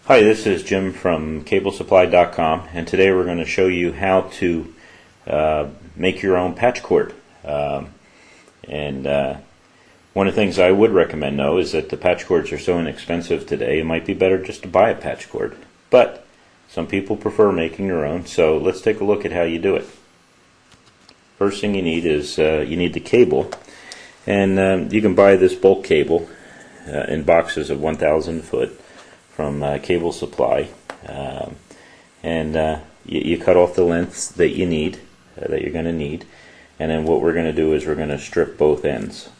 Hi, this is Jim from cablesupply.com, and today we're going to show you how to make your own patch cord. And one of the things I would recommend, though, is that the patch cords are so inexpensive today, it might be better just to buy a patch cord. But some people prefer making their own, so let's take a look at how you do it. First thing you need is you need the cable, and you can buy this bulk cable in boxes of 1,000 foot from Cable Supply, and you cut off the lengths that you need, that you're going to need, and then what we're going to do is we're going to strip both ends.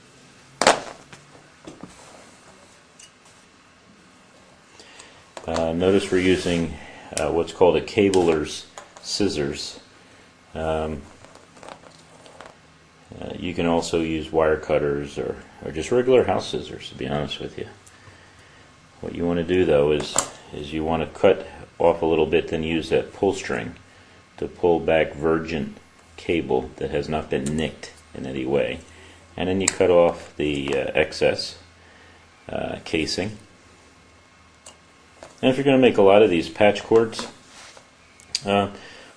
Notice we're using what's called a cabler's scissors. You can also use wire cutters or just regular house scissors, to be honest with you. What you want to do, though, is you want to cut off a little bit, then use that pull string to pull back virgin cable that has not been nicked in any way. And then you cut off the excess casing. And if you're going to make a lot of these patch cords, buy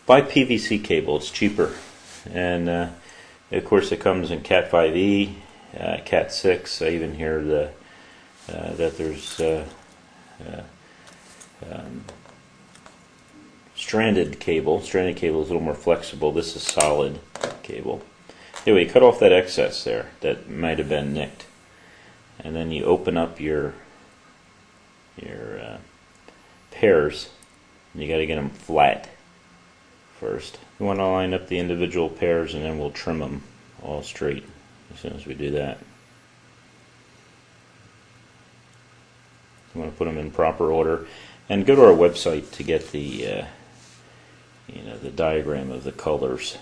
PVC cable. It's cheaper. And of course it comes in Cat5e, Cat6. I even hear that there's stranded cable. Stranded cable is a little more flexible. This is solid cable. Anyway, cut off that excess there that might have been nicked, and then you open up your pairs, and you got to get them flat first. You want to line up the individual pairs, and then we'll trim them all straight as soon as we do that. You want to put them in proper order, and go to our website to get the the diagram of the colors.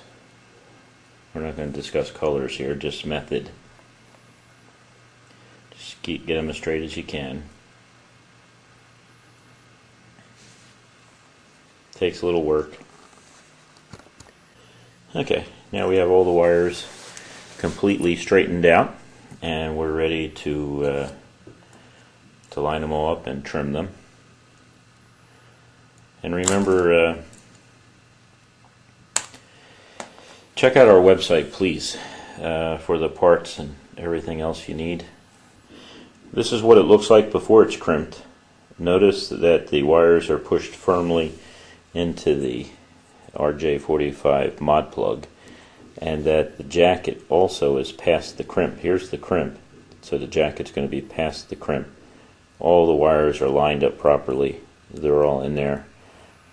We're not going to discuss colors here, just method. Just get them as straight as you can. Takes a little work. Okay, now we have all the wires completely straightened out, and we're ready to line them all up and trim them. And remember, check out our website, please, for the parts and everything else you need. This is what it looks like before it's crimped. Notice that the wires are pushed firmly into the RJ45 mod plug, and that the jacket also is past the crimp. Here's the crimp, so the jacket's going to be past the crimp. All the wires are lined up properly. They're all in there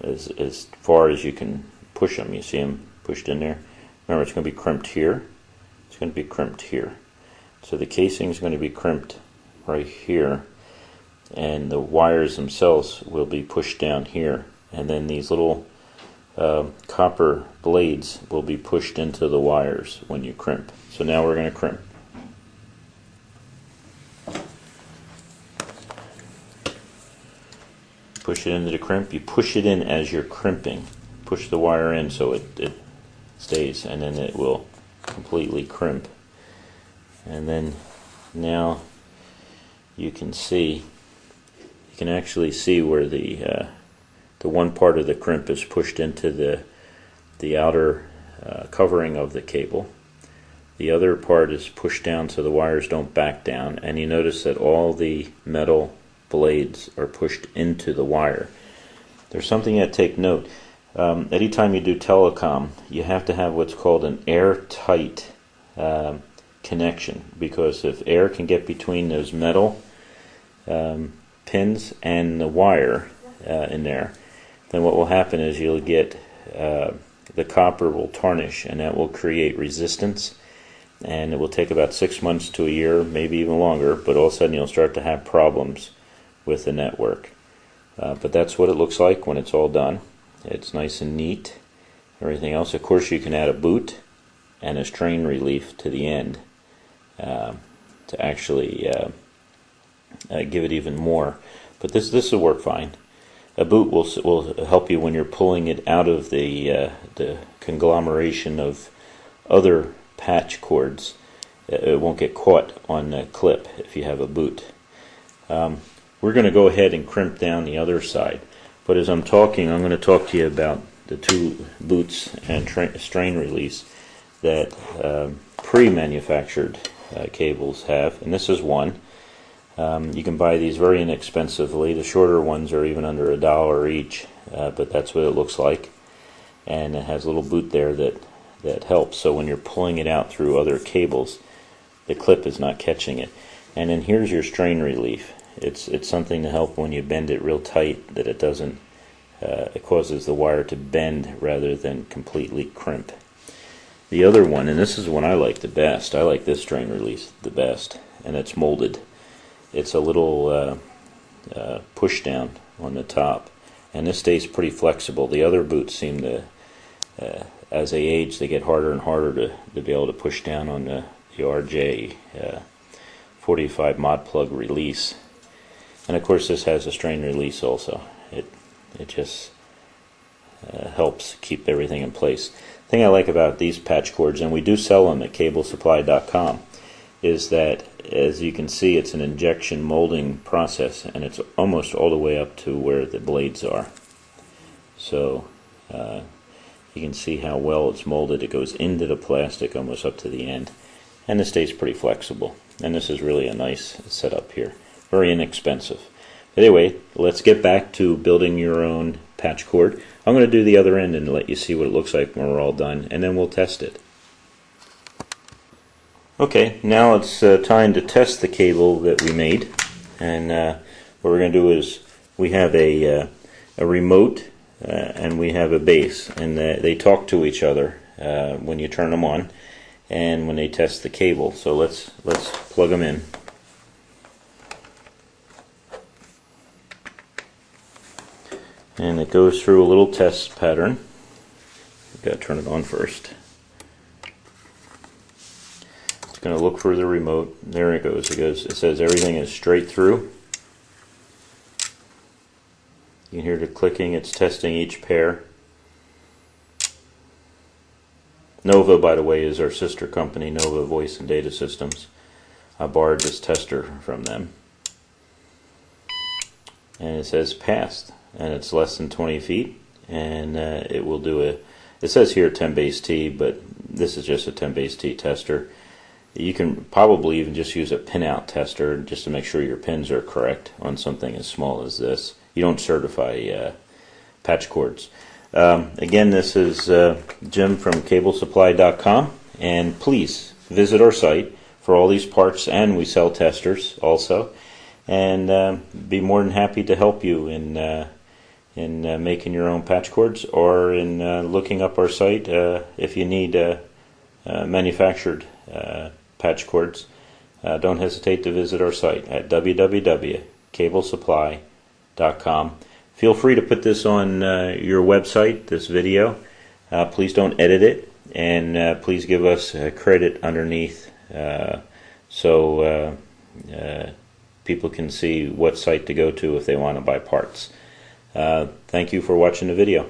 as far as you can push them. You see them pushed in there. Remember, it's going to be crimped here. It's going to be crimped here. So the casing is going to be crimped right here, and the wires themselves will be pushed down here. And then these little copper blades will be pushed into the wires when you crimp. So now we're going to crimp. Push it into the crimp. You push it in as you're crimping. Push the wire in so it stays, and then it will completely crimp. And then now you can actually see where the one part of the crimp is pushed into the outer covering of the cable. The other part is pushed down so the wires don't back down, and you notice that all the metal blades are pushed into the wire. There's something to take note. Anytime you do telecom, you have to have what's called an airtight connection, because if air can get between those metal pins and the wire in there, then what will happen is you'll get the copper will tarnish, and that will create resistance, and it will take about 6 months to a year, maybe even longer, but all of a sudden you'll start to have problems with the network. But that's what it looks like when it's all done. It's nice and neat. Everything else, of course, you can add a boot and a strain relief to the end to actually give it even more. But this will work fine. A boot will help you when you're pulling it out of the conglomeration of other patch cords. It won't get caught on the clip if you have a boot. we're going to go ahead and crimp down the other side. But as I'm talking, I'm going to talk to you about the two boots and strain release that pre-manufactured cables have, and this is one. You can buy these very inexpensively. The shorter ones are even under $1 each, but that's what it looks like. And it has a little boot there that helps. So when you're pulling it out through other cables, the clip is not catching it. And then here's your strain relief. It's something to help when you bend it real tight, that it doesn't. It causes the wire to bend rather than completely crimp. The other one, and this is the one I like the best. I like this strain release the best, and it's molded. It's a little push down on the top, and this stays pretty flexible. The other boots seem to, as they age, they get harder and harder to be able to push down on the RJ 45 mod plug release. And of course this has a strain release also. It just helps keep everything in place. The thing I like about these patch cords, and we do sell them at cablesupply.com, is that, as you can see, it's an injection molding process, and it's almost all the way up to where the blades are. So you can see how well it's molded. It goes into the plastic almost up to the end, and it stays pretty flexible. And this is really a nice setup here. Very inexpensive. Anyway, let's get back to building your own patch cord. I'm going to do the other end and let you see what it looks like when we're all done, and then we'll test it. Okay, now it's time to test the cable that we made. And what we're going to do is, we have a remote and we have a base, and they talk to each other when you turn them on and when they test the cable. So let's plug them in. And it goes through a little test pattern. We've got to turn it on first. It's going to look for the remote. There it goes. It says everything is straight through. You can hear the clicking. It's testing each pair. Nova, by the way, is our sister company, Nova Voice and Data Systems. I borrowed this tester from them. And it says passed. And it's less than 20 feet, and it will do it says here 10 base T, but this is just a 10 base T tester. You can probably even just use a pinout tester just to make sure your pins are correct on something as small as this. You don't certify patch cords. Again, this is Jim from cablesupply.com, and please visit our site for all these parts, and we sell testers also, and be more than happy to help you in making your own patch cords, or in looking up our site if you need manufactured patch cords. Don't hesitate to visit our site at www.cablesupply.com. Feel free to put this on your website, this video. Please don't edit it, and please give us credit underneath so people can see what site to go to if they want to buy parts. Thank you for watching the video.